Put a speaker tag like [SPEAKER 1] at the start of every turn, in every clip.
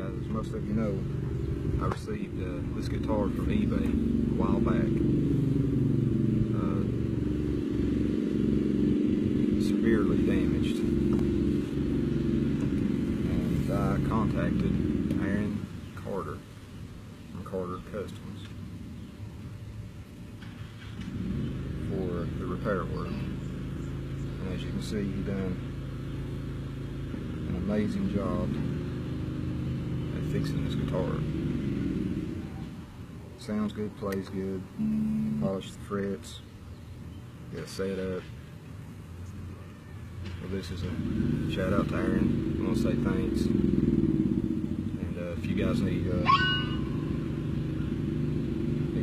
[SPEAKER 1] guys, as most of you know, I received this guitar from eBay a while back. Severely damaged. And I contacted Aaron Carter from Carter Customs for the repair work. And as you can see, he done an amazing job at fixing this guitar. Sounds good, plays good, polished the frets, got it set up. Well, this is a shout out to Aaron. I want to say thanks. And if you guys need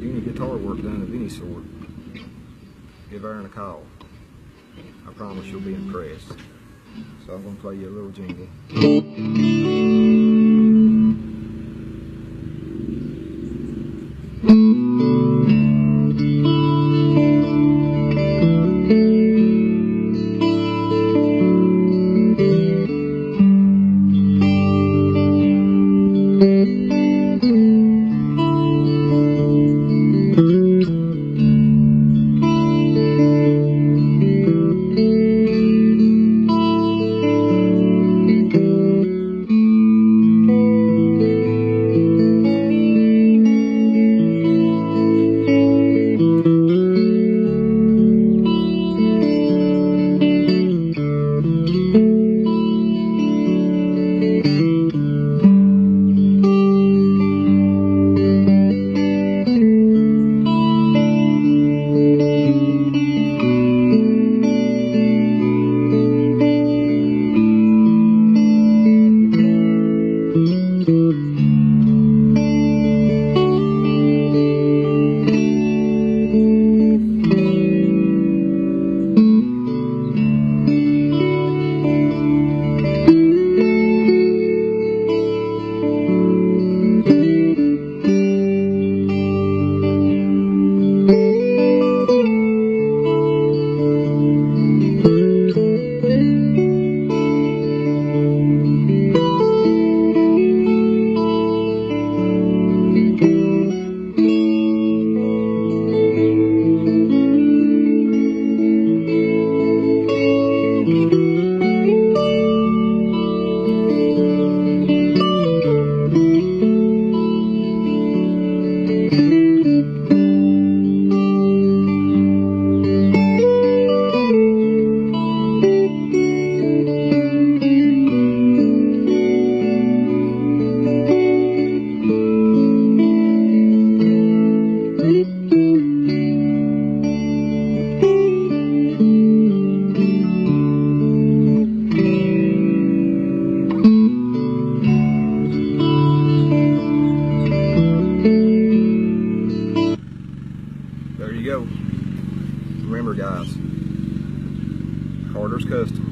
[SPEAKER 1] any guitar work done of any sort, give Aaron a call. I promise you'll be impressed. So I'm going to play you a little jingle. There you go. Remember guys, Carter's Customs.